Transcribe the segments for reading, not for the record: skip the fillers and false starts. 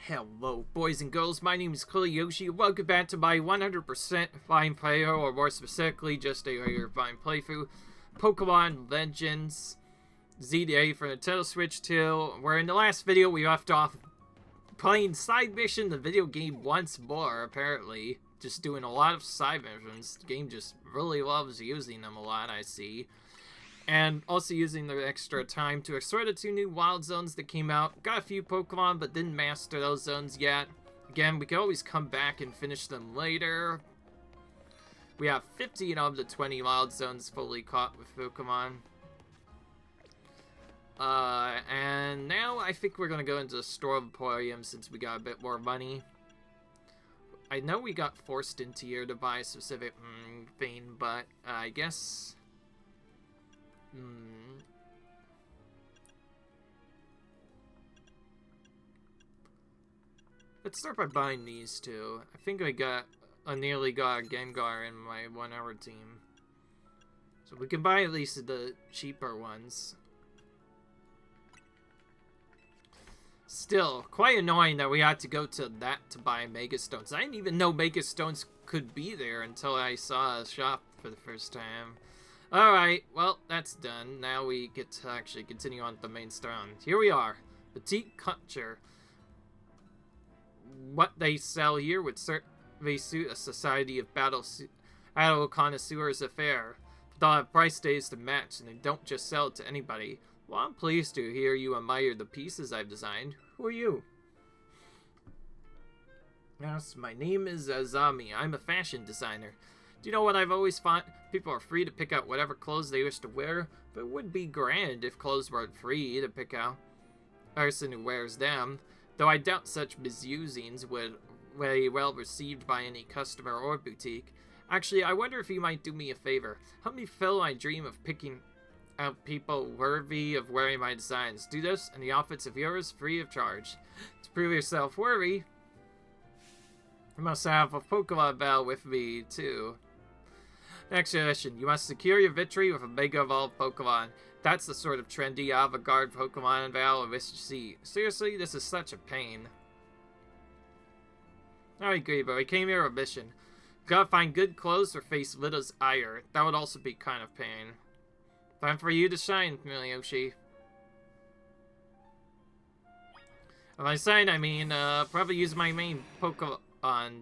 Hello, boys and girls. My name is Yoshi. Welcome back to my 100% fine player, or more specifically, just a regular fine playthrough, Pokémon Legends Z-A for Nintendo Switch 2, where in the last video we left off playing side mission the video game once more, apparently. Just doing a lot of side missions. The game just really loves using them a lot, I see. And also using the extra time to explore the 2 new wild zones that came out. Got a few Pokemon, but didn't master those zones yet. Again, we can always come back and finish them later. We have 15 of the 20 wild zones fully caught with Pokemon. And now I think we're going to go into the store of Emporium since we got a bit more money. I know we got forced into here to buy a specific thing, but I guess... Let's start by buying these two. I think I nearly got a Gengar in my 1-hour team. So we can buy at least the cheaper ones. Still, quite annoying that we had to go to that to buy Mega Stones. I didn't even know Mega Stones could be there until I saw a shop for the first time. Alright, well, that's done. Now we get to actually continue on with the main story. Here we are. Boutique Culture. What they sell here would certainly suit a society of battle connoisseurs affair. But they'll have price tags to match, and they don't just sell it to anybody. Well, I'm pleased to hear you admire the pieces I've designed. Who are you? Yes, my name is Azami. I'm a fashion designer. Do you know what I've always thought? People are free to pick out whatever clothes they wish to wear, but it would be grand if clothes weren't free to pick out the person who wears them, though I doubt such misusings would be well received by any customer or boutique. Actually, I wonder if you might do me a favor. Help me fulfill my dream of picking out people worthy of wearing my designs. Do this, and the outfits of yours free of charge. To prove yourself worthy, you must have a Pokemon battle with me, too. Next session, you must secure your victory with a Mega Evolved Pokemon. That's the sort of trendy avant-garde Pokemon battle I wish to see. Seriously, this is such a pain. Alright, great, but I came here on a mission. Gotta find good clothes or face Litta's ire. That would also be kind of pain. Time for you to shine, Yoshi. When I shine, I mean, probably use my main Pokemon,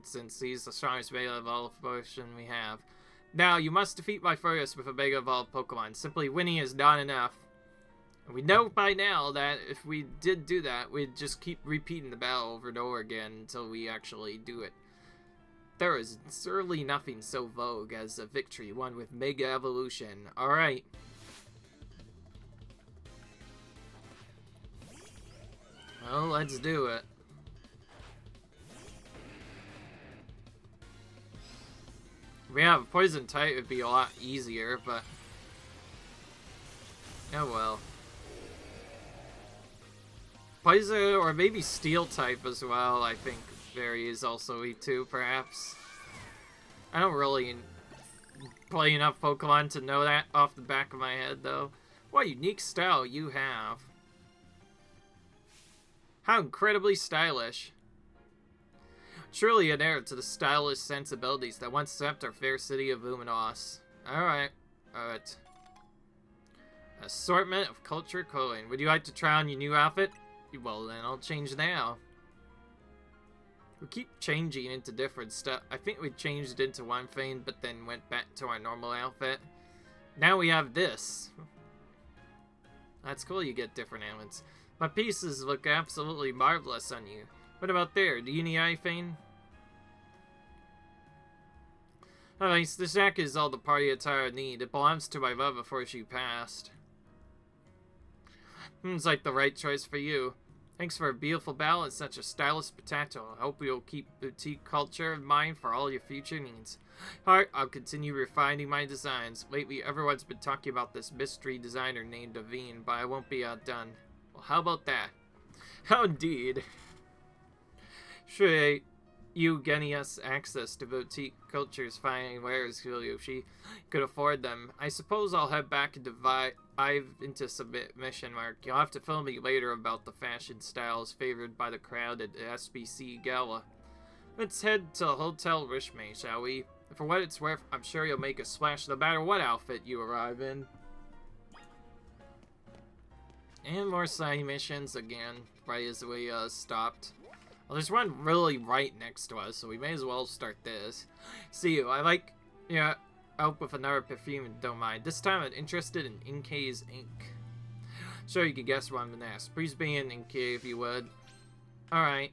since he's the strongest Mega Evolved version we have. Now, you must defeat my foes with a Mega Evolved Pokemon. Simply winning is not enough. And we know by now that if we did do that, we'd just keep repeating the battle over and over again until we actually do it. There is certainly nothing so vogue as a victory won with Mega Evolution. Alright. Well, let's do it. If we have a poison type, it would be a lot easier, but... oh well. Poison, or maybe steel type as well, I think there is also E2, perhaps. I don't really play enough Pokemon to know that off the back of my head, though. What unique style you have. How incredibly stylish. Truly an heir to the stylish sensibilities that once swept our fair city of Luminose. Alright. Assortment of culture clothing. Would you like to try on your new outfit? Well, then I'll change now. We keep changing into different stuff. I think we changed into one thing, but then went back to our normal outfit. Now we have this. That's cool, you get different elements. My pieces look absolutely marvelous on you. What about there? Do you need anything? Oh, nice. This jacket is all the party attire I need. It belongs to my love before she passed. Seems like the right choice for you. Thanks for a beautiful battle and such a stylish potential. I hope you'll keep boutique culture in mind for all your future needs. Alright, I'll continue refining my designs. Lately, everyone's been talking about this mystery designer named Davine, but I won't be outdone. Well, how about that? How indeed. Should you getting us access to boutique culture's fine wares, Yoshi could afford them. I suppose I'll head back and dive into submission mark. You'll have to film me later about the fashion styles favored by the crowd at the SBC Gala. Let's head to Hotel Rishme, shall we? For what it's worth, I'm sure you'll make a splash no matter what outfit you arrive in. And more side missions again, right as we stopped. Well, there's one really right next to us, so we may as well start this. See you. Out with another perfume and don't mind. This time I'm interested in Inkei's ink. Sure, you can guess what I'm gonna ask. Please be in Inkei if you would. Alright.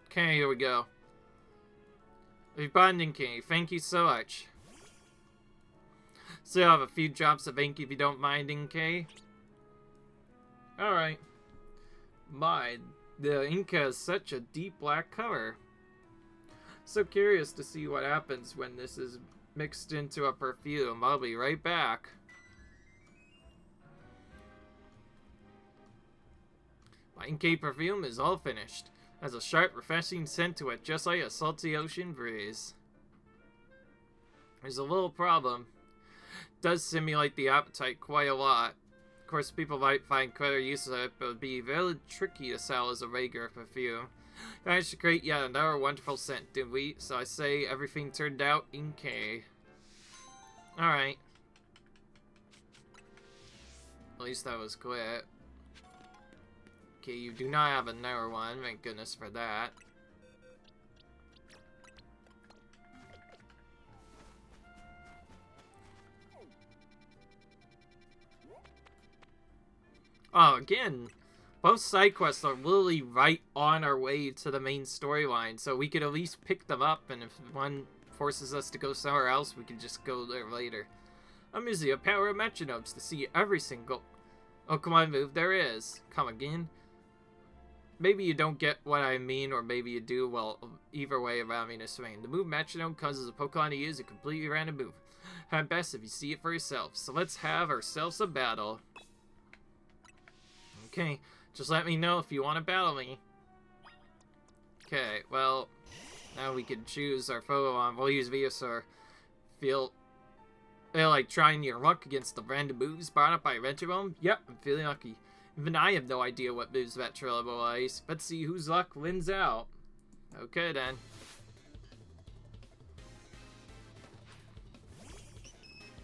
Okay, here we go. We've bought Inkei. Thank you so much. Still have a few drops of ink if you don't mind, Inkei. Alright. The ink has such a deep black color. So curious to see what happens when this is mixed into a perfume. I'll be right back. My Inkei perfume is all finished. Has a sharp, refreshing scent to it, just like a salty ocean breeze. There's a little problem. It does simulate the appetite quite a lot. Of course, people might find clever use of it, but it would be very tricky to sell as a regular perfume. Managed to create yet another wonderful scent, didn't we? So I say everything turned out Inkei. Alright. At least that was quick. Okay, you do not have another one, thank goodness for that. Oh, again, both side quests are literally right on our way to the main storyline, so we could at least pick them up, and if one forces us to go somewhere else, we can just go there later. I'm using a power of metronomes to see every single Pokemon move there is. Come again? Maybe you don't get what I mean, or maybe you do. Well, either way, allow me to explain. The move metronome comes as a Pokemon to use a completely random move. At best if you see it for yourself. So let's have ourselves a battle. Okay, just let me know if you want to battle me. Okay, well, now we can choose our Pokemon. We'll use Venusaur. Feel like trying your luck against the random moves brought up by Metronome? Yep, I'm feeling lucky. Even I have no idea what moves Metronome will ice. Let's see whose luck wins out. Okay then.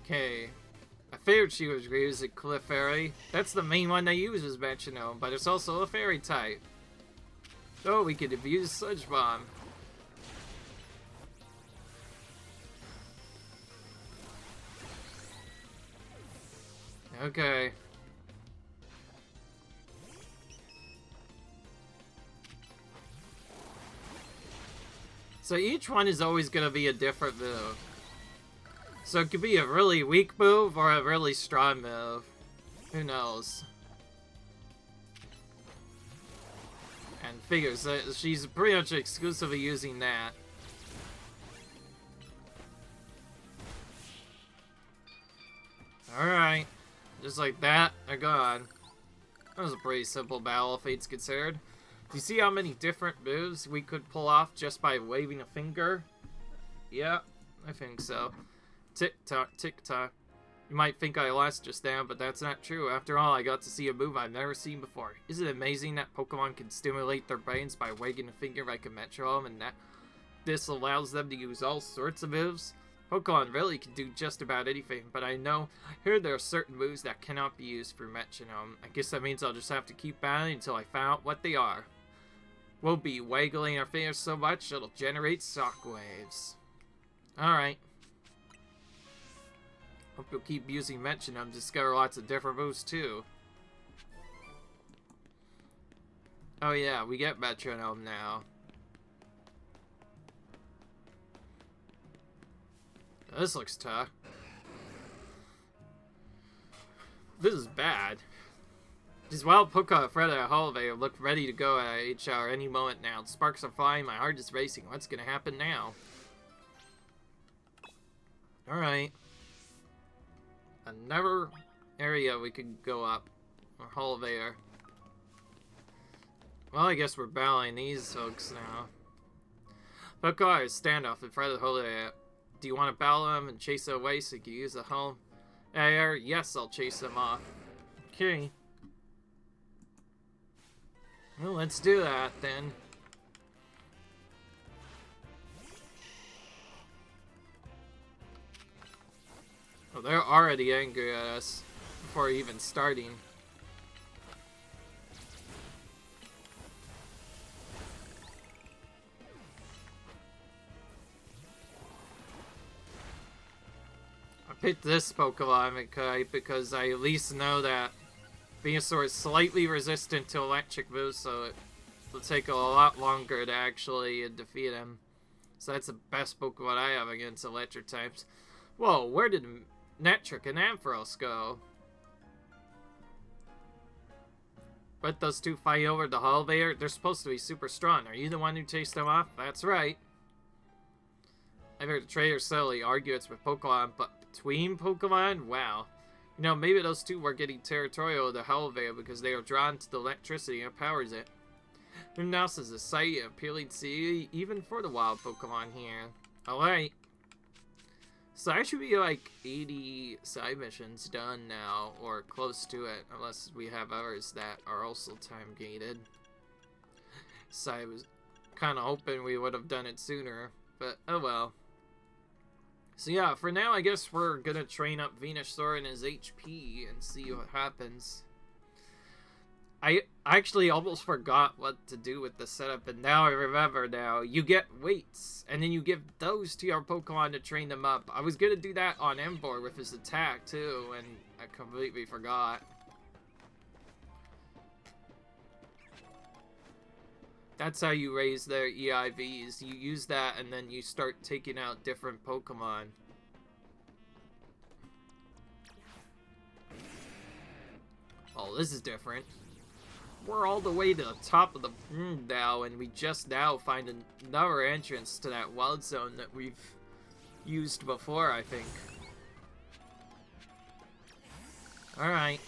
Okay. I figured she was using Clefairy. That's the main one that uses Metronome, but it's also a fairy type. So we could have used Sludge Bomb. Okay. So each one is always going to be a different move. So it could be a really weak move or a really strong move. Who knows? And figures that she's pretty much exclusively using that. Alright. Just like that, they're gone. That was a pretty simple battle, Fate's considered. Do you see how many different moves we could pull off just by waving a finger? Yeah, I think so. Tick-tock, tick-tock. You might think I lost just now, but that's not true. After all, I got to see a move I've never seen before. Isn't it amazing that Pokemon can stimulate their brains by wagging a finger like a metronome, and that this allows them to use all sorts of moves? Pokemon really can do just about anything, but I heard there are certain moves that cannot be used through metronome. I guess that means I'll just have to keep battling until I find out what they are. We'll be waggling our fingers so much it'll generate shockwaves. Alright. Hope you'll keep using metronome to discover lots of different moves too. Oh yeah, we get metronome now. This looks tough. This is bad. These wild Pokemon Fred at Holiday look ready to go at HR any moment now. Sparks are flying, my heart is racing. What's gonna happen now? Alright. Another area we could go up. Or Holiday. Well, I guess we're battling these folks now. Pokemon is standoff in front of the holiday. Do you want to battle them and chase them away so you can use the home air? Yes, I'll chase them off. Okay. Well, let's do that then. Oh, they're already angry at us before even starting. I picked this Pokemon because I at least know that Venusaur is slightly resistant to electric moves, so it will take a lot longer to actually defeat him. So that's the best Pokemon I have against electric types. Whoa, where did Netric and Ampharos go? But those two fight over the hallway. They're supposed to be super strong. Are you the one who chased them off? That's right. I've heard the traders subtly argue it's with Pokemon, but between Pokemon? Wow. You know, maybe those two were getting territorial of the Hellveil because they are drawn to the electricity that powers it. Luminose is a sight and appealing to see even for the wild Pokemon here. Alright. So I should be like 80 side missions done now, or close to it, unless we have others that are also time gated. So I was kind of hoping we would have done it sooner, but oh well. So yeah, for now I guess we're gonna train up Venusaur and his HP and see what happens. I actually almost forgot what to do with the setup, and now I remember now. You get weights, and then you give those to your Pokemon to train them up. I was gonna do that on Emboar with his attack too, and I completely forgot. That's how you raise their EIVs. You use that, and then you start taking out different Pokemon. Oh, this is different. We're all the way to the top of the now, and we just now find another entrance to that wild zone that we've used before, I think. Alright.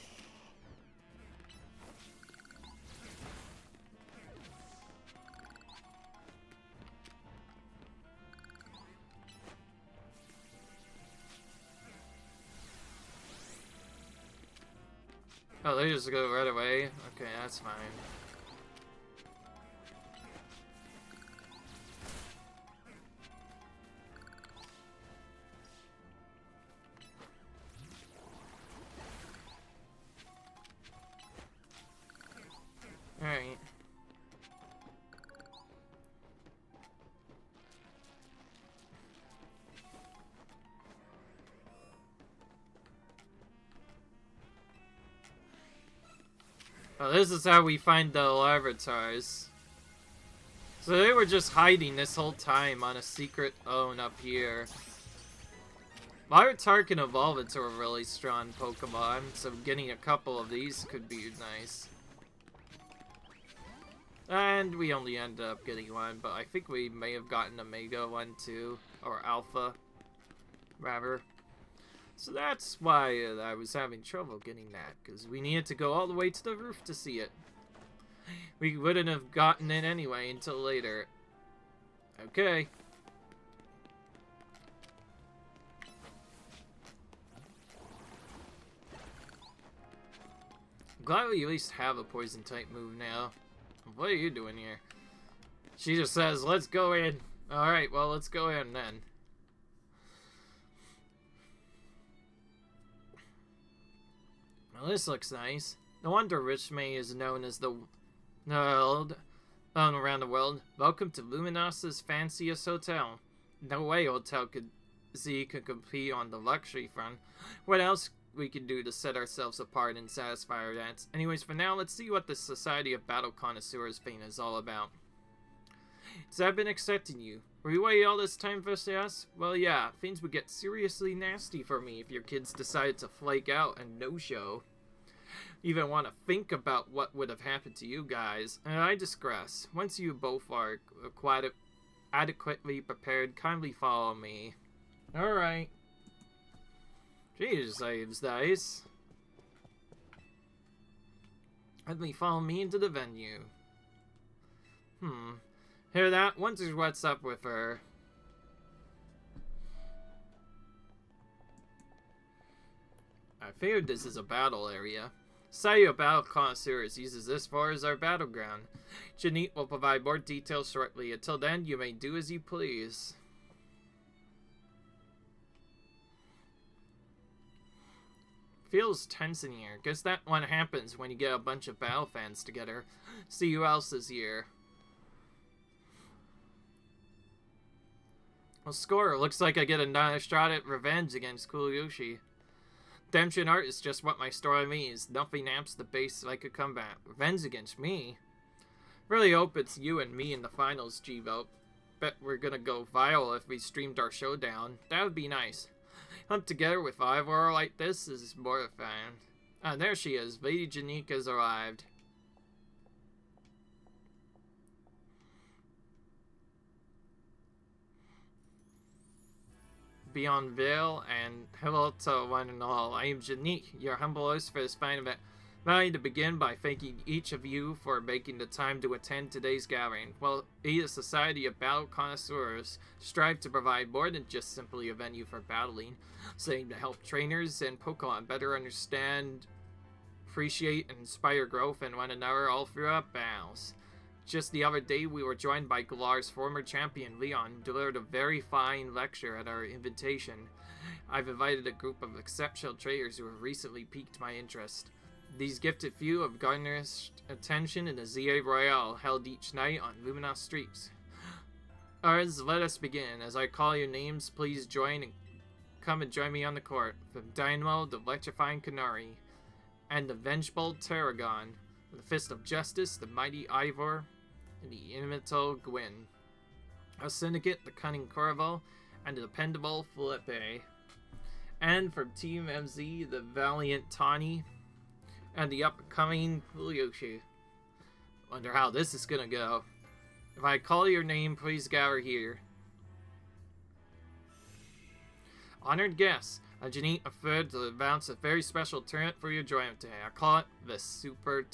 Oh, they just go right away? Okay, that's fine. Alright. Oh, this is how we find the Larvatars. So they were just hiding this whole time on a secret own up here. Larvitar can evolve into a really strong Pokemon, so getting a couple of these could be nice. And we only ended up getting one, but I think we may have gotten a Mega one too, or Alpha, rather. So that's why I was having trouble getting that, because we needed to go all the way to the roof to see it. We wouldn't have gotten it anyway until later. Okay. I'm glad we at least have a poison type move now. What are you doing here? She just says, let's go in. Alright, well, let's go in then. Well, this looks nice. No wonder Richmay is known as the world around the world. Welcome to Luminose's fanciest hotel. No way Hotel Z could compete on the luxury front. What else we can do to set ourselves apart and satisfy our debts? Anyways, for now, let's see what the Society of Battle Connoisseurs thing is all about. So I've been accepting you. Were you waiting all this time for us? Well, yeah, things would get seriously nasty for me if your kids decided to flake out and no-show. Even want to think about what would have happened to you guys. And I digress. Once you both are quite adequately prepared, kindly follow me. Alright. Jeez, saves nice. Kindly follow me into the venue. Hear that? Wonders what's up with her. I figured this is a battle area. Society of Battle Connoisseurs uses this floor as our battleground. Janit will provide more details shortly. Until then, you may do as you please. Feels tense in here. Guess that one happens when you get a bunch of battle fans together. See who else is here. Well, score. Looks like I get another shot at revenge against Kuliyoshi. Redemption art is just what my story means. Nothing amps the base like a comeback. Revenge against me? Really hope it's you and me in the finals, G-Vote. Bet we're gonna go viral if we streamed our showdown. That would be nice. Hunt together with Ivor like this is mortifying. Ah, there she is. Lady Janika has arrived. Beyond Veil, and hello to one and all. I am Janique, your humble host for this fine event. Allow me to begin by thanking each of you for making the time to attend today's gathering. Well, we, the Society of Battle Connoisseurs, strive to provide more than just simply a venue for battling, saying to help trainers and Pokemon better understand, appreciate, and inspire growth in one another all throughout battles. Just the other day, we were joined by Galar's former champion, Leon, who delivered a very fine lecture at our invitation. I've invited a group of exceptional trainers who have recently piqued my interest. These gifted few have garnered attention in the Z-A Royale held each night on Luminose Street. Ours, let us begin. As I call your names, please come and join me on the court. From Dynamo, the electrifying Canary, and the vengeful Terragon, the Fist of Justice, the mighty Ivor, and the inimitable Gwyn. Our Syndicate, the cunning Corvo, and the dependable Felipe. And from Team MZ, the valiant Tawny, and the upcoming Kuliyoshi. Wonder how this is gonna go. If I call your name, please gather here. Honored guests, Janine offered to announce a very special tournament for your enjoyment today. I call it the Super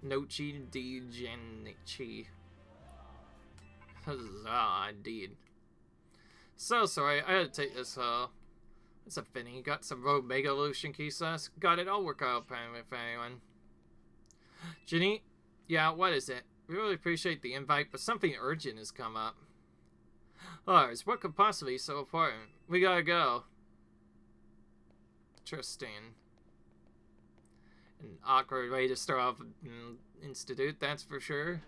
Nochi di Genichi. Huzzah, indeed. So sorry, I had to take this, it's a Finny. Got some Rogue Mega Evolution Kisas. Got it, I'll work out plan with anyone. Janine? Yeah, what is it? We really appreciate the invite, but something urgent has come up. Lars, what could possibly be so important? We gotta go. Interesting. An awkward way to start off an institute, that's for sure.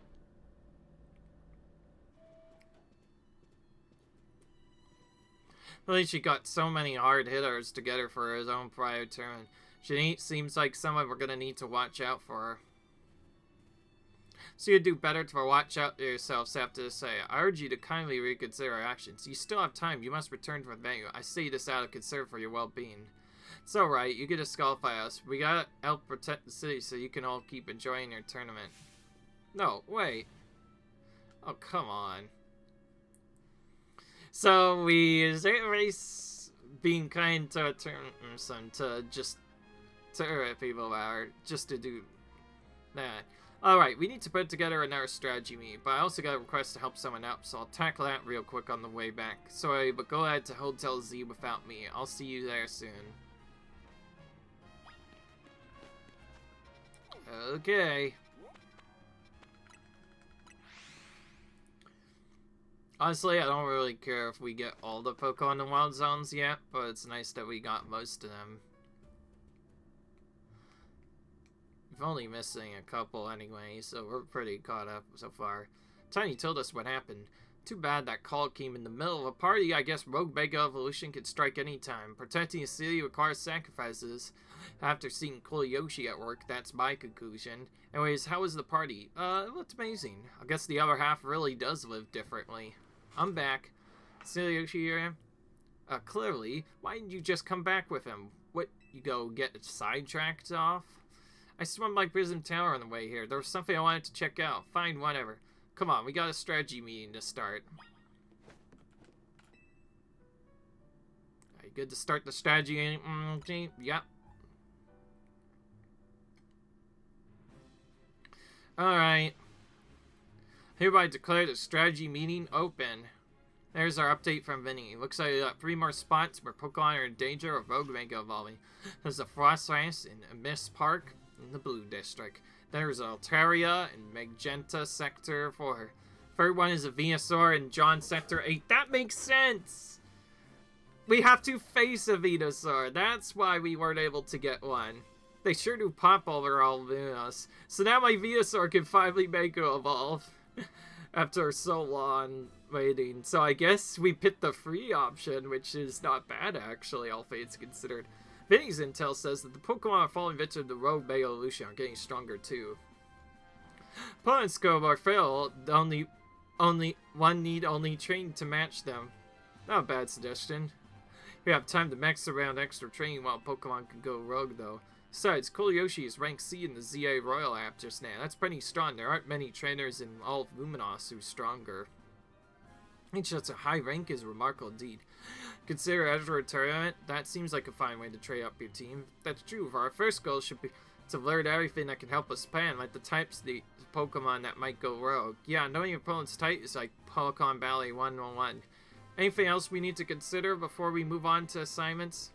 At least she got so many hard hitters together for his own prior turn. Janine seems like someone we're gonna need to watch out for. So you'd do better to watch out for yourselves after this say. I urge you to kindly reconsider our actions. You still have time. You must return to the venue. I say this out of concern for your well-being. It's alright. You can disqualify us. We gotta help protect the city so you can all keep enjoying your tournament. No, wait. Oh, come on. So we race being kind to a person to just to hurt people out, just to do that. Alright, we need to put together another strategy meet, but I also got a request to help someone out, so I'll tackle that real quick on the way back. Sorry, but go ahead to Hotel Z without me. I'll see you there soon. Okay. Honestly, I don't really care if we get all the Pokemon in Wild Zones yet, but it's nice that we got most of them. We're only missing a couple anyway, so we're pretty caught up so far. Tiny told us what happened. Too bad that call came in the middle of a party. I guess Rogue Mega Evolution can strike anytime. Protecting a city requires sacrifices. After seeing Kuliyoshi at work, that's my conclusion. Anyways, how was the party? It looked amazing. I guess the other half really does live differently. I'm back. Kuliyoshi here? Clearly. Why didn't you just come back with him? What, you go get sidetracked off? I swung by Prism Tower on the way here. There was something I wanted to check out. Fine, whatever. Come on, we got a strategy meeting to start. Are you good to start the strategy? Yep. Alright. Hereby declare the strategy meeting open. There's our update from Vinny. Looks like we got 3 more spots where Pokemon are in danger of Rogue Mega evolving. There's a Frostlass in Mist Park in the Blue District. There's Altaria in Magenta Sector 4. Third one is a Venusaur in John Sector 8. That makes sense! We have to face a Venusaur. That's why we weren't able to get one. They sure do pop over all Luminous. So now my Venusaur can finally Mega Evolve. After so long waiting. So I guess we picked the free option, which is not bad actually, all fates considered. Vinny's intel says that the Pokemon falling victim to the Rogue Mega Evolution are getting stronger too. Opponents go or fail, only one need only train to match them. Not a bad suggestion. We have time to mess around extra training while Pokemon can go rogue though. Besides, Yoshi is ranked C in the Z-A Royal app just now. That's pretty strong. There aren't many trainers in all of Luminose who's stronger. Each such a high rank is remarkable indeed. Consider after a tournament, that seems like a fine way to trade up your team. That's true, for our first goal should be to learn everything that can help us plan, like the types of the Pokemon that might go rogue. Yeah, knowing your opponent's type is like Pokemon Ballet 101. Anything else we need to consider before we move on to assignments?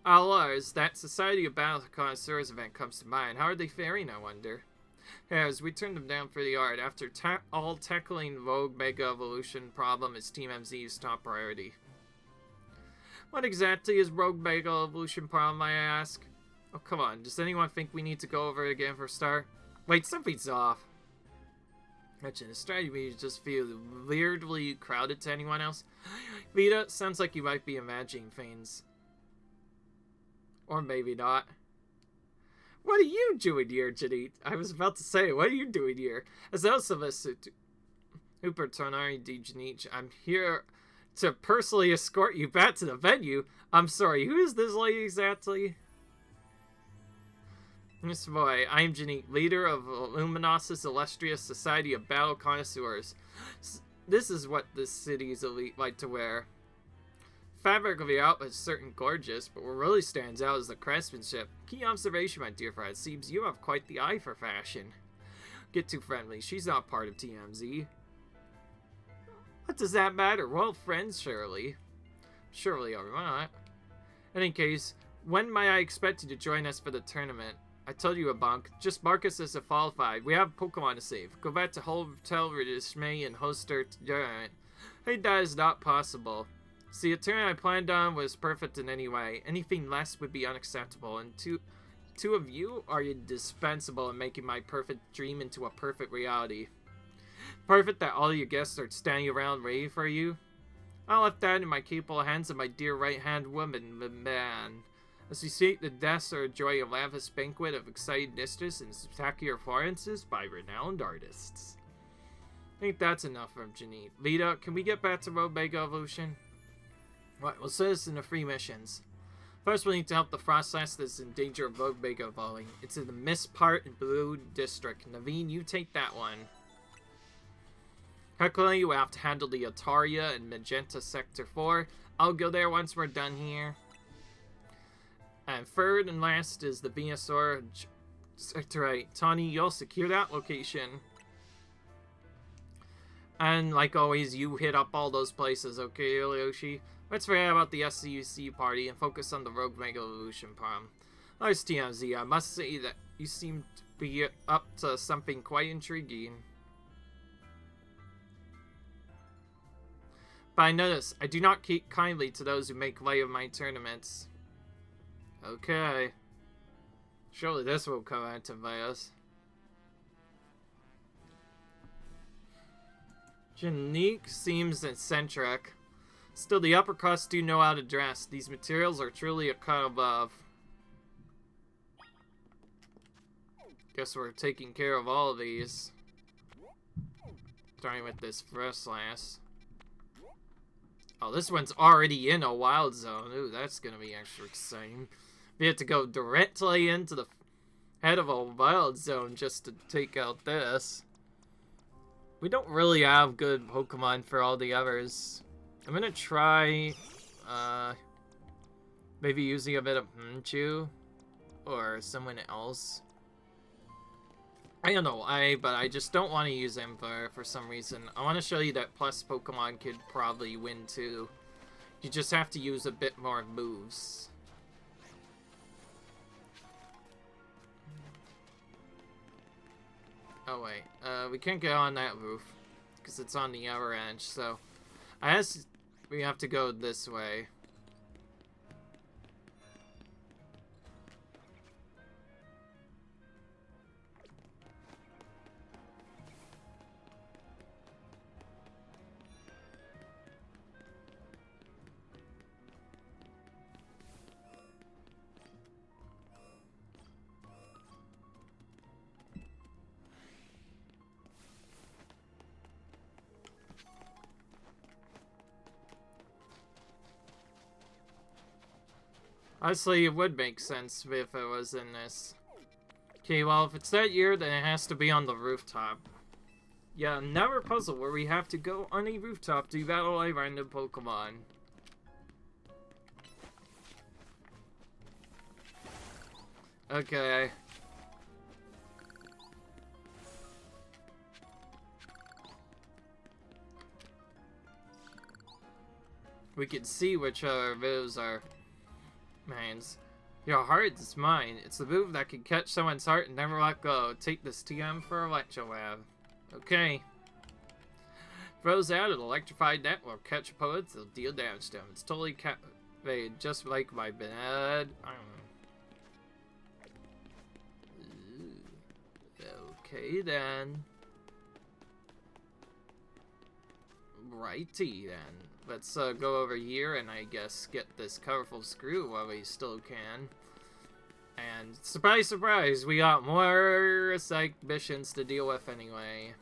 Lars, that Society of Battle Connoisseurs event comes to mind. How are they faring, I wonder? As we turned them down for the art, after tackling Rogue Mega Evolution problem is Team MZ's top priority. What exactly is Rogue Mega Evolution problem, I ask? Oh, come on. Does anyone think we need to go over it again for a start? Wait, something's off. Mention the strategy just feel weirdly crowded to anyone else. Vita, sounds like you might be imagining things. Or maybe not. What are you doing here, Janine? I was about to say, what are you doing here? As those of us who Tonari di Janich, I'm here to personally escort you back to the venue. I'm sorry, who is this lady exactly? Miss Boy, I am Janine, leader of Luminose's illustrious Society of Battle Connoisseurs. This is what the city's elite like to wear. Fabric of the outfit is certainly gorgeous, but what really stands out is the craftsmanship. Key observation, my dear friend. It seems you have quite the eye for fashion. Get too friendly. She's not part of TMZ. What does that matter? We're all friends, surely. Surely, are we not? In any case, when might I expect you to join us for the tournament? I told you a bunk. Just mark us as a qualified. We have Pokemon to save. Go back to Hotel Redismay and host her tournament. Hey, that is not possible. See, the tournament I planned on was perfect in any way. Anything less would be unacceptable, and two of you are indispensable in making my perfect dream into a perfect reality. Perfect that all your guests are standing around ready for you? I left that in my capable hands of my dear right-hand woman, the man. As we seek the deaths or enjoy a lavish banquet of exciting dishes and spectacular performances by renowned artists. I think that's enough from Janine. Vita, can we get back to Rogue Mega Evolution? Right, we'll set us in the free missions. First, we need to help the Frostlass that's in danger of Rogue Mega evolving. It's in the Mist Part in Blue District. Naveen, you take that one. Luckily, we have to handle the Altaria in Magenta Sector 4. I'll go there once we're done here. And third and last is the Venusaur Sector 8. Tawny, you'll secure that location. And like always, you hit up all those places, okay, Yoshi? Let's forget about the SCUC party and focus on the Rogue Mega Evolution problem. Nice TMZ, I must say that you seem to be up to something quite intriguing. But I notice, I do not keep kindly to those who make light of my tournaments. Okay. Surely this will come out to us. Janique seems eccentric. Still, the upper crust do know how to dress. These materials are truly a cut above. Guess we're taking care of all of these. Starting with this Frostlass. Oh, this one's already in a wild zone. Ooh, that's gonna be extra exciting. We have to go directly into the head of a wild zone just to take out this. We don't really have good Pokemon for all the others. I'm gonna try, maybe using a bit of Chew or someone else. I don't know why, but I just don't want to use him for some reason. I want to show you that plus Pokemon could probably win too. You just have to use a bit more moves. Oh wait, we can't get on that roof because it's on the outer edge, so I guess we have to go this way. Honestly, it would make sense if it was in this. Okay, well, if it's that year, then it has to be on the rooftop. Yeah, another puzzle where we have to go on a rooftop to battle a random Pokemon. Okay. We can see which other moves are mines. Your heart is mine. It's the move that can catch someone's heart and never let go. Take this TM for Electrolab. Okay. Throws out an electrified net will catch opponents, they'll deal damage to them. It's totally captivated, just like my bed. Okay then. Righty then. Let's go over here and I guess get this colorful screw while we still can. And surprise, surprise, we got more psych missions to deal with anyway.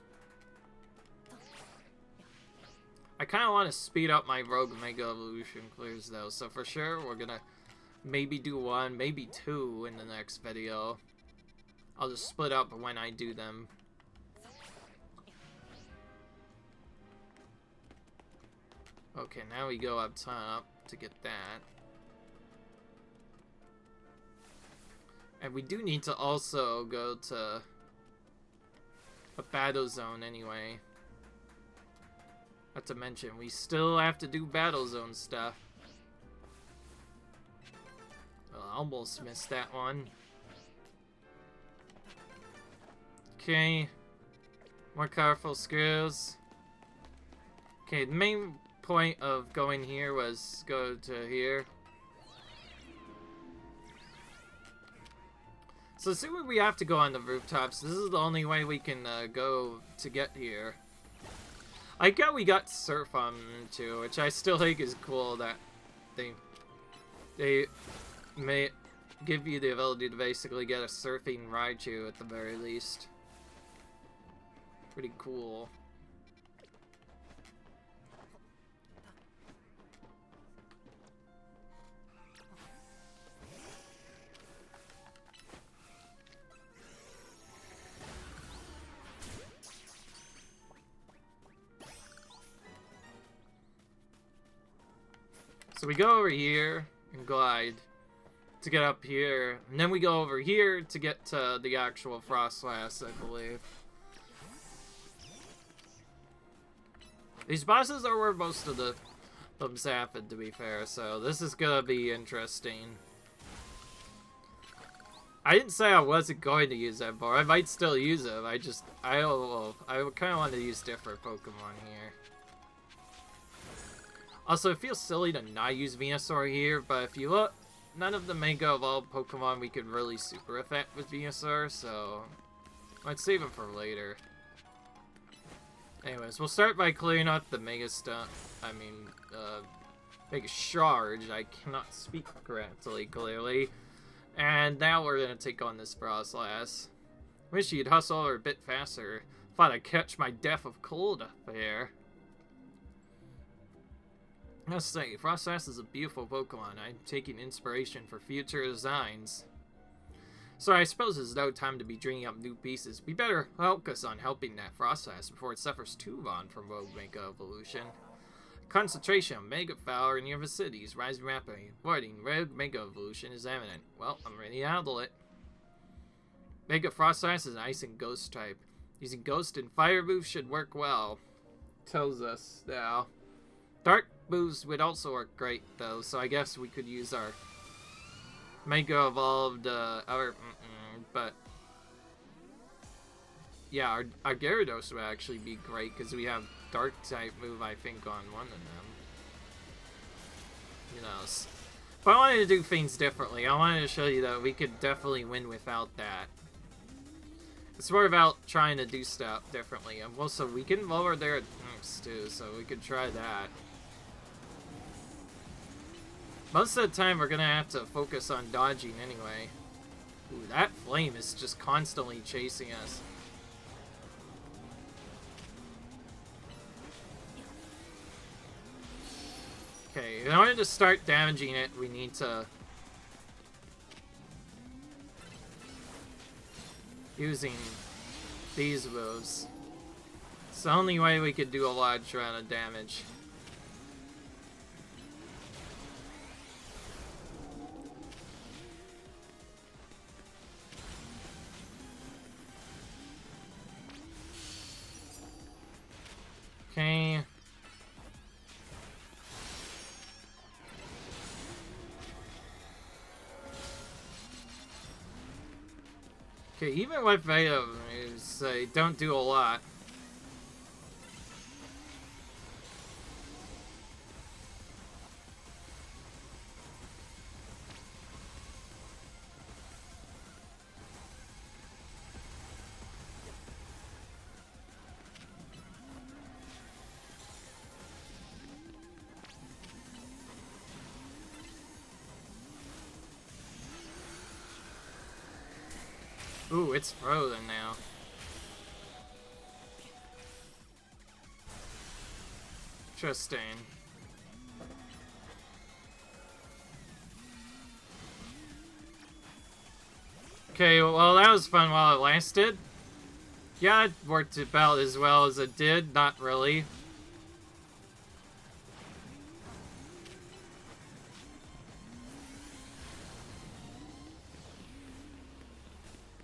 I kind of want to speed up my Rogue Mega Evolution clears though, so for sure we're gonna maybe do one, maybe two in the next video. I'll just split up when I do them. Okay, now we go up top to get that. And we do need to also go to a battle zone anyway. Not to mention, we still have to do battle zone stuff. Well, I almost missed that one. Okay. More colorful screws. Okay, the main point of going here was go to here. So assuming we have to go on the rooftops, this is the only way we can go to get here. I get we got surf on them too, which I still think is cool that they may give you the ability to basically get a surfing Raichu at the very least. Pretty cool. So we go over here and glide to get up here, and then we go over here to get to the actual Frostlass, I believe. These bosses are where most of the thumbs happen, to be fair, so this is gonna be interesting. I didn't say I wasn't going to use that bar. I might still use it. I don't know. I kind of want to use different Pokemon here. Also, it feels silly to not use Venusaur here, but if you look, none of the Mega Evolved Pokemon we could really super effect with Venusaur, so I'd save them for later. Anyways, we'll start by clearing up the Mega Mega Charge. I cannot speak correctly, clearly. And now we're gonna take on this Frostlass. Wish you'd hustle a bit faster. Thought I'd catch my death of cold up there. I must say, Frostlass is a beautiful Pokemon. I'm taking inspiration for future designs. So I suppose there's no time to be dreaming up new pieces. We better focus on helping that Frostlass before it suffers too long from Rogue Mega Evolution. Concentration on Mega Power in your vicinity is rising rapidly. Avoiding Rogue Mega Evolution is evident. Well, I'm ready to handle it. Mega Frost Ice is Ice and Ghost type. Using Ghost and Fire moves should work well. Tells us now. Dark moves would also work great though, so I guess we could use our Mega Evolved but yeah, our Gyarados would actually be great because we have Dark type move I think on one of them. Who knows? But I wanted to do things differently. I wanted to show you that we could definitely win without that. It's more about trying to do stuff differently. And also, we can lower their attacks too, so we could try that. Most of the time, we're gonna have to focus on dodging anyway. Ooh, that flame is just constantly chasing us. Okay, in order to start damaging it, we need to using these moves. It's the only way we could do a large amount of damage. Okay. Okay, even with Veda moves, they don't do a lot. Ooh, it's frozen now. Interesting. Okay, well that was fun while it lasted. Yeah, it worked about as well as it did. Not really.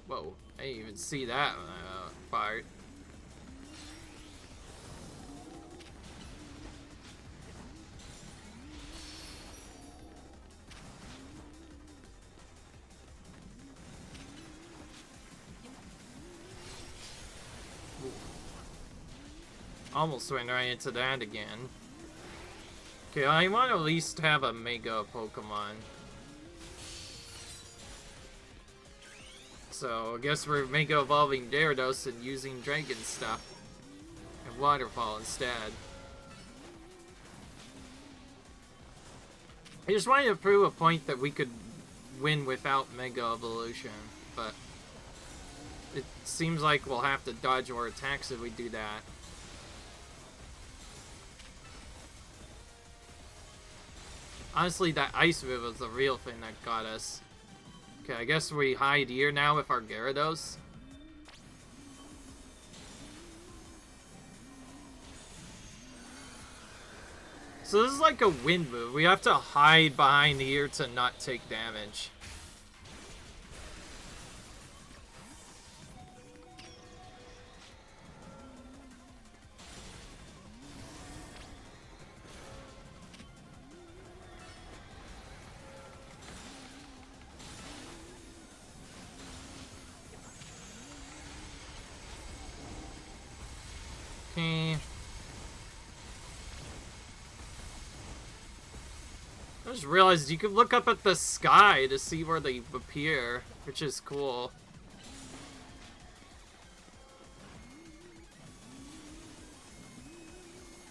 Whoa, I didn't even see that when I fired. Ooh. Almost went right into that again. Okay, I want to at least have a Mega Pokemon. So, I guess we're Mega Evolving Gyarados and using Dragon stuff. And Waterfall instead. I just wanted to prove a point that we could win without Mega Evolution, but it seems like we'll have to dodge more attacks if we do that. Honestly, that Ice move was the real thing that got us. Okay, I guess we hide here now with our Gyarados. So this is like a wind move. We have to hide behind here to not take damage. Okay. I just realized you can look up at the sky to see where they appear, which is cool.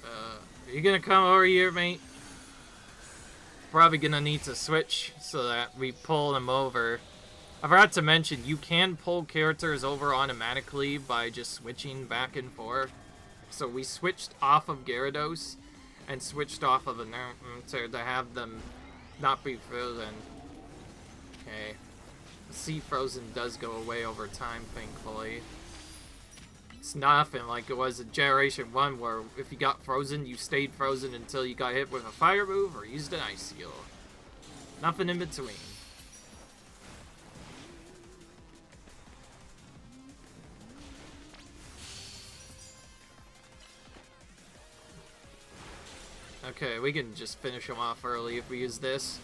Are you gonna come over here, mate? Probably gonna need to switch so that we pull them over. I forgot to mention, you can pull characters over automatically by just switching back and forth. So we switched off of Gyarados and switched off of to have them not be frozen. Okay. Sea frozen does go away over time, thankfully. It's nothing like it was in Generation 1 where if you got frozen, you stayed frozen until you got hit with a fire move or used an ice heal. Nothing in between. Okay, we can just finish him off early if we use this.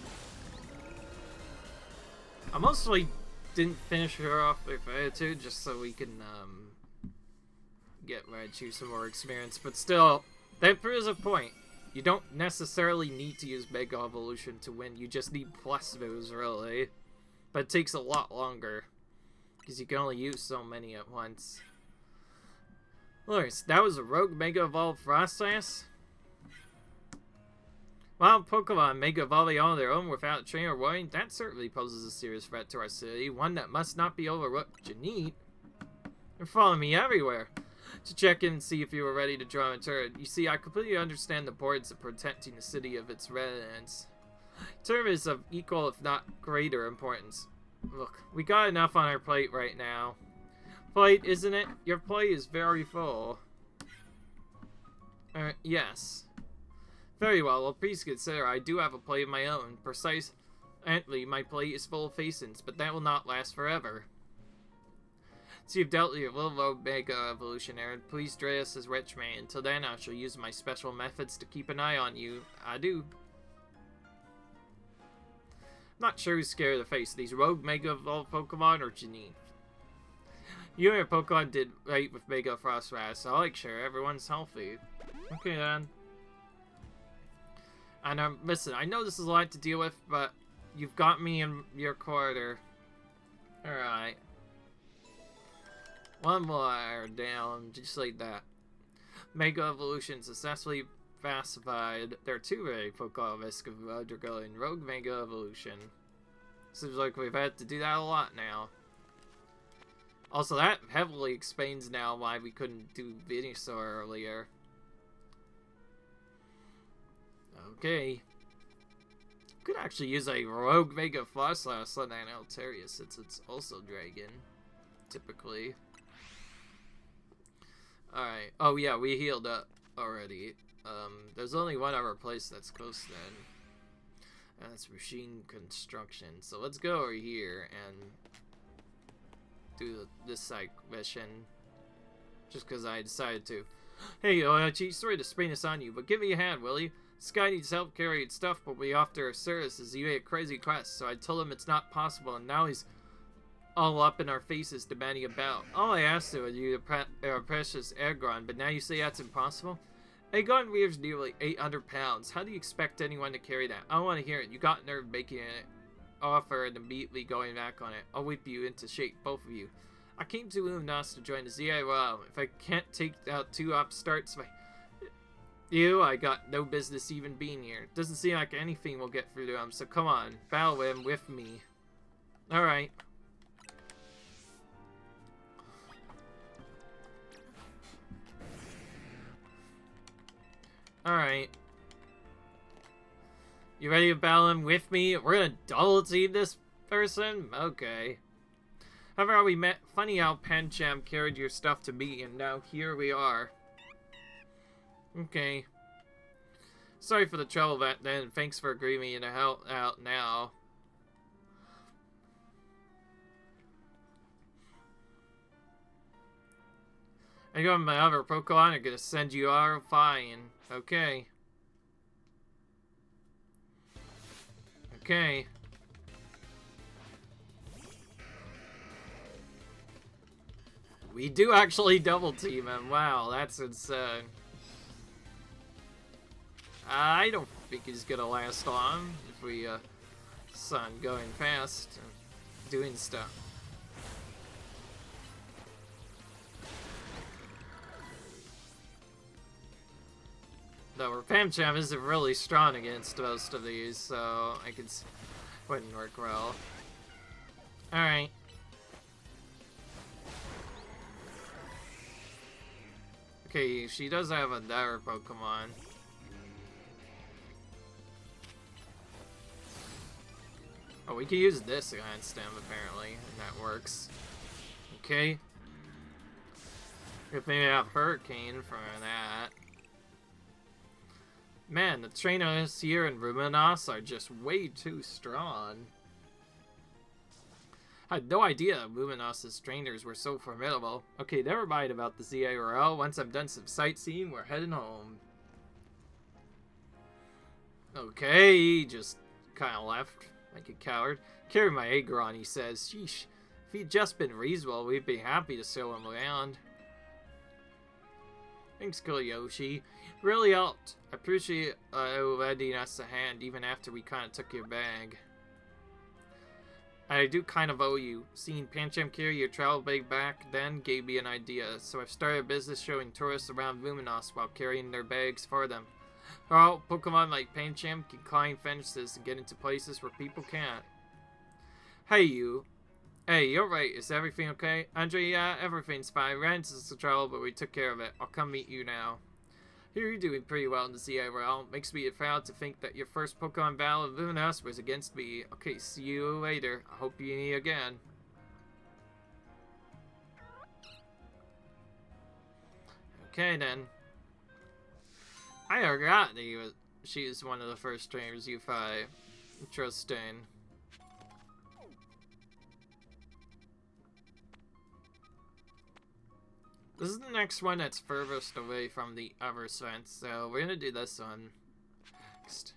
I mostly didn't finish her off if I had to, just so we can get Raichu some more experience. But still, that proves a point. You don't necessarily need to use Mega Evolution to win. You just need plus moves, really. But it takes a lot longer, because you can only use so many at once. Anyways, that was a Rogue Mega Evolved Frostlass. While Pokemon Mega Evolving on their own without a trainer warning, that certainly poses a serious threat to our city, one that must not be overlooked. Janine, you're following me everywhere. To check in and see if you were ready to draw a turn. You see, I completely understand the importance of protecting the city of its residents. Term is of equal, if not greater, importance. Look, we got enough on our plate right now. Plate, isn't it? Your plate is very full. Yes. Very well, please consider I do have a plate of my own. Precisely, my plate is full of facings, but that will not last forever. So you've dealt with your little rogue Mega Evolutionary. Please dress us as rich man. Until then, I shall use my special methods to keep an eye on you. I do. I'm not sure who's scared of the face. These rogue Mega Evolved Pokemon or Janine. You and your Pokemon did right with Mega Frostlass, so I'll make sure everyone's healthy. Okay then. And listen, I know this is a lot to deal with, but you've got me in your corner. Alright. One more down, just like that. Mega Evolution successfully pacified. There are two very Pokemon risk of undergoing Rogue Mega Evolution. Seems like we've had to do that a lot now. Also, that heavily explains now why we couldn't do Venusaur earlier. Okay. Could actually use a Rogue Mega Frostlass on an Altaria since it's also Dragon. Typically. Alright. Oh yeah, we healed up already. There's only one other place that's close then. And that's Machine Construction. So let's go over here and do this side mission. Just because I decided to. Hey, Oichi, sorry to spring this on you, but give me a hand, will you? This guy needs help carrying stuff, but we offer our services. He made a crazy quest, so I told him it's not possible, and now he's all up in our faces demanding a bout. All I asked was you to precious Aggron, but now you say that's impossible? Aggron weighs nearly 800 pounds. How do you expect anyone to carry that? I don't want to hear it. You got nerve making an offer and immediately going back on it. I'll whip you into shape, both of you. I came to Luminose to join the Z-A. Well, if I can't take out two upstarts by you, I got no business even being here. Doesn't seem like anything will get through to him, so come on, battle him with me. Alright. Alright. You ready to battle him with me? We're gonna double team this person? Okay. However, how we met. Funny how Pancham carried your stuff to me, and now here we are. Okay. Sorry for the trouble back then. Thanks for agreeing me to help out now. I got my other Pokemon. I'm gonna send you out fine. Okay. Okay. We do actually double team him. Wow, that's insane. I don't think he's gonna last long if we son going fast and doing stuff. Though Pamcham isn't really strong against most of these, so I could wouldn't work well. Alright. Okay, she does have another Pokemon. Oh, we can use this against him, apparently, and that works. Okay. If they have Hurricane for that. Man, the trainers here in Luminose are just way too strong. I had no idea Luminose's trainers were so formidable. Okay, never mind about the ZARL. Once I'm done some sightseeing, we're heading home. Okay, he just kind of left like a coward. Carry my Aggron, he says. Sheesh. If he'd just been reasonable, we'd be happy to show him around. Thanks, Yoshi. Really helped. I appreciate lending us a hand even after we kind of took your bag. I do kind of owe you. Seeing Pancham carry your travel bag back then gave me an idea, so I've started a business showing tourists around Luminose while carrying their bags for them. Oh, Pokemon like Pancham can climb fences and get into places where people can't. Hey, you. Hey, you're right. Is everything okay? Andre, yeah, everything's fine. Ran into some trouble, but we took care of it. I'll come meet you now. You're doing pretty well in the Z-A realm. Makes me proud to think that your first Pokemon battle in Luminose was against me. Okay, see you later. I hope you meet again. Okay, then. I forgot that she was one of the first trainers you fight. Interesting. This is the next one that's furthest away from the other fence, so we're gonna do this one next.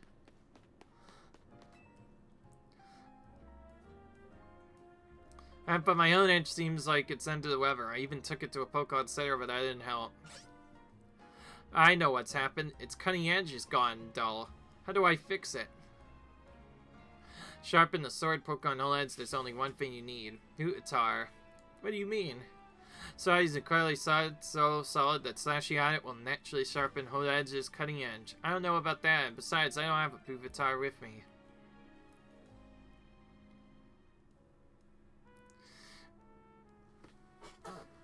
But my own edge seems like it's under the weather. I even took it to a Pokemon Center, but that didn't help. I know what's happened. Its cutting edge is gone dull. How do I fix it? Sharpen the sword, Pokemon Legends. There's only one thing you need. Hootatar. What do you mean? Size is incredibly solid, so solid that slashing on it will naturally sharpen Edge's cutting edge. I don't know about that, and besides, I don't have a Pupitar with me.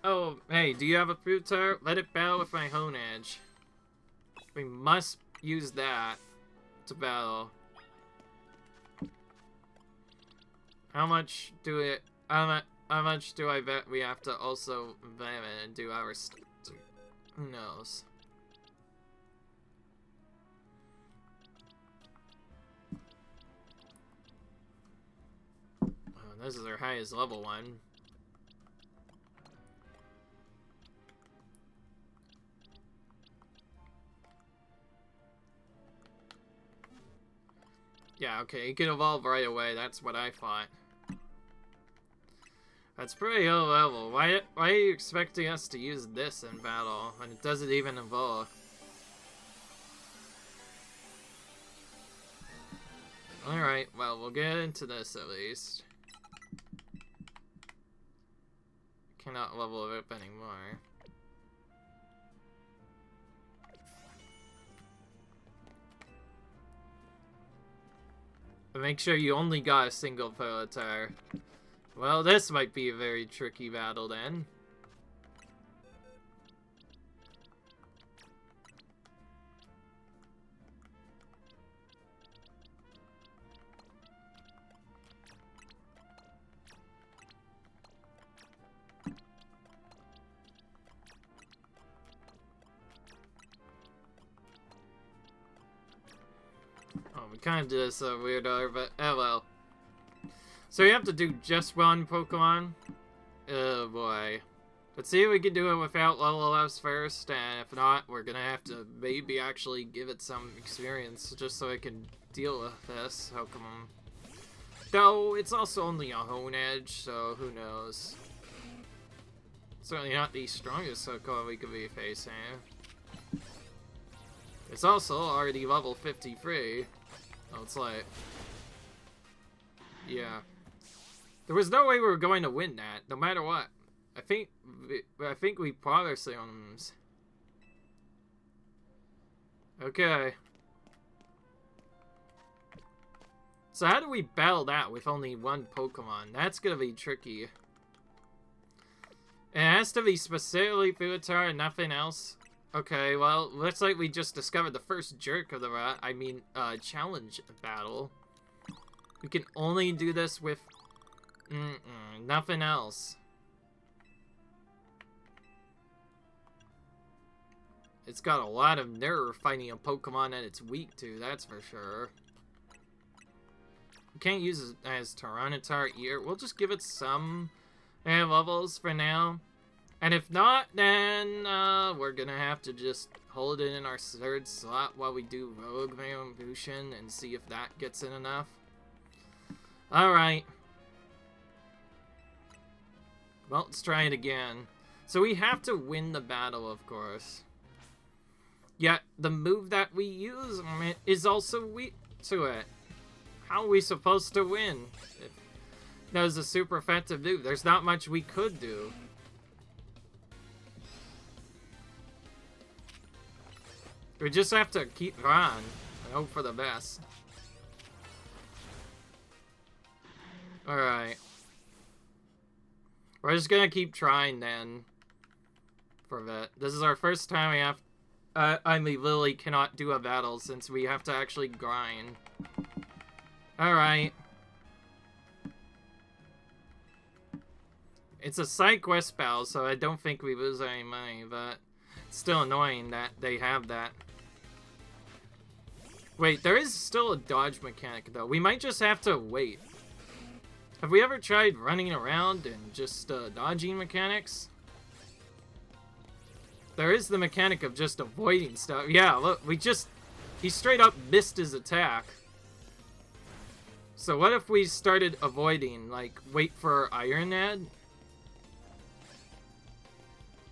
Oh, hey, do you have a Pupitar? Let it battle with my Edge. We must use that to battle. How much do I bet we have to also ban it and do our stuff? Who knows? Oh, this is our highest level one. Yeah, okay, it can evolve right away. That's what I thought. That's pretty low level. Why are you expecting us to use this in battle when it doesn't even evolve? Alright, well, we'll get into this at least. Cannot level it up anymore. But make sure you only got a single Pupitar. Well, this might be a very tricky battle then. Oh, we kind of did this a weird order, but oh well. So you have to do just one Pokemon? Oh boy. Let's see if we can do it without level ups first, and if not, we're gonna have to maybe actually give it some experience just so it can deal with this Pokemon. Though, it's also only a Edge, so who knows. Certainly not the strongest Pokemon we could be facing. It's also already level 53. Oh, it's like... yeah. There was no way we were going to win that, no matter what. I think we promised them. Okay. So how do we battle that with only one Pokemon? That's gonna be tricky. It has to be specifically Pupitar and nothing else. Okay, well, looks like we just discovered the first jerk of the challenge battle. We can only do this with nothing else. It's got a lot of nerve fighting a Pokemon that it's weak to, that's for sure. We can't use it as Tyranitar either. We'll just give it some levels for now. And if not, then we're gonna have to just hold it in our third slot while we do Rogue Evolution and see if that gets in enough. Alright. Well, let's try it again. So we have to win the battle, of course. Yet, the move that we use on it is also weak to it. How are we supposed to win? If that was a super effective move. There's not much we could do. We just have to keep on and hope for the best. Alright. We're just gonna keep trying then. For a bit. This is our first time we have... I mean, Lily cannot do a battle since we have to actually grind. Alright. It's a side quest battle, so I don't think we lose any money, but it's still annoying that they have that. Wait, there is still a dodge mechanic, though. We might just have to wait. Have we ever tried running around and just dodging mechanics? There is the mechanic of just avoiding stuff. Yeah, look, he straight up missed his attack. So what if we started avoiding, like, wait for Iron Head?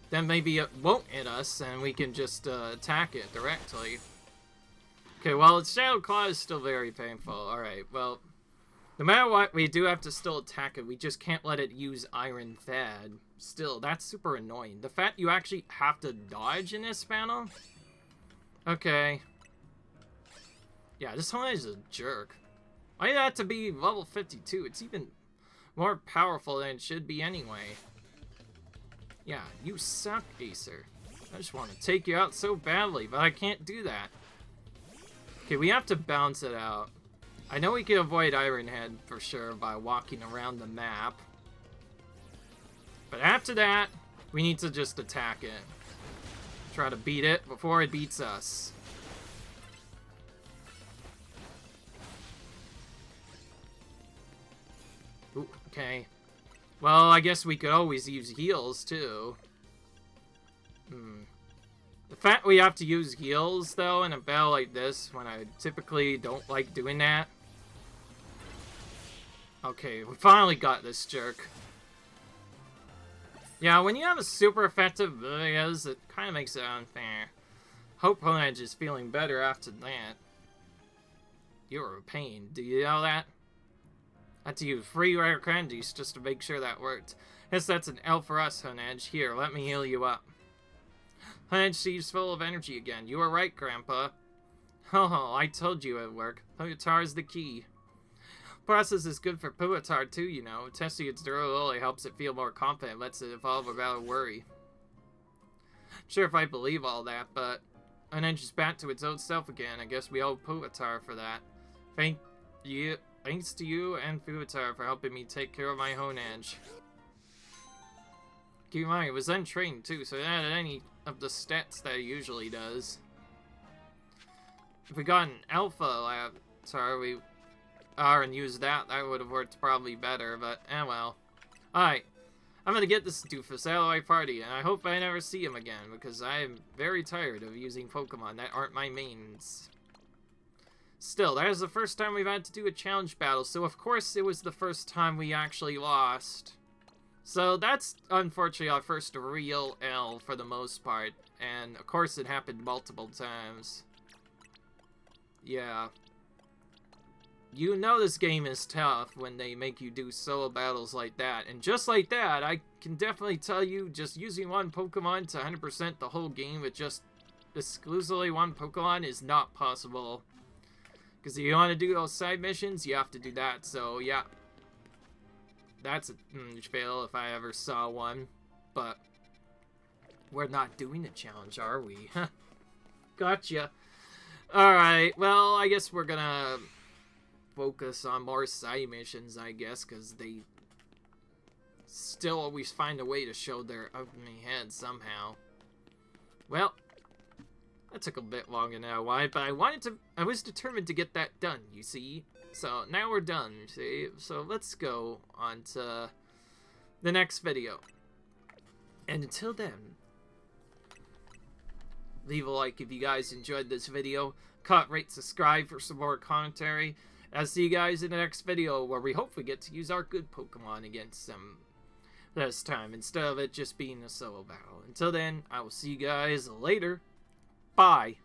Then maybe it won't hit us and we can just attack it directly. Okay, well, its Shadow Claw is still very painful. Alright, well, no matter what, we do have to still attack it. We just can't let it use Iron Thad. Still, that's super annoying. The fact you actually have to dodge in this battle? Okay. Yeah, this one is a jerk. Why did that to be level 52? It's even more powerful than it should be anyway. Yeah, you suck, Acer. I just want to take you out so badly, but I can't do that. Okay, we have to bounce it out. I know we can avoid Iron Head for sure by walking around the map. But after that, we need to just attack it. Try to beat it before it beats us. Ooh, okay. Well, I guess we could always use heals, too. The fact we have to use heals, though, in a battle like this, when I typically don't like doing that. Okay, we finally got this jerk. Yeah, when you have a super effective videos, it kind of makes it unfair. Hope Honedge is feeling better after that. You're a pain, do you know that? I had to use free rare candies just to make sure that worked. Guess that's an L for us, Honedge. Here, let me heal you up. Honedge seems full of energy again. You were right, Grandpa. Oh, I told you it would work. Pugatar is the key. Process is good for Pugatar too, you know. Testing its durability helps it feel more confident, lets it evolve without worry. Sure if I believe all that, but Honedge is back to its old self again. I guess we owe Pugatar for that. Thanks to you and Pugatar for helping me take care of my Honedge. Keep in mind, it was untrained too, so it added any of the stats that it usually does. If we got an Alpha Avatar, and used that would have worked probably better, but well. Alright, I'm gonna get this doofus out of my party, and I hope I never see him again, because I am very tired of using Pokemon that aren't my mains. Still, that is the first time we've had to do a challenge battle, so of course it was the first time we actually lost. So that's, unfortunately, our first real L for the most part, and of course it happened multiple times. Yeah. You know this game is tough when they make you do solo battles like that. And just like that, I can definitely tell you just using one Pokemon to 100% the whole game with just exclusively one Pokemon is not possible. Because if you want to do those side missions, you have to do that. So, yeah. That's a huge fail if I ever saw one. But we're not doing a challenge, are we? Gotcha. Alright, well, I guess we're gonna focus on more side missions, I guess, because they still always find a way to show their ugly head somehow. Well, that took a bit longer than I wanted, but I was determined to get that done, you see? So, now we're done, see? So, let's go on to the next video. And until then, Leave a like if you guys enjoyed this video. Comment, rate, subscribe for some more commentary. I'll see you guys in the next video where we hopefully get to use our good Pokemon against them this time instead of it just being a solo battle. Until then, I will see you guys later. Bye.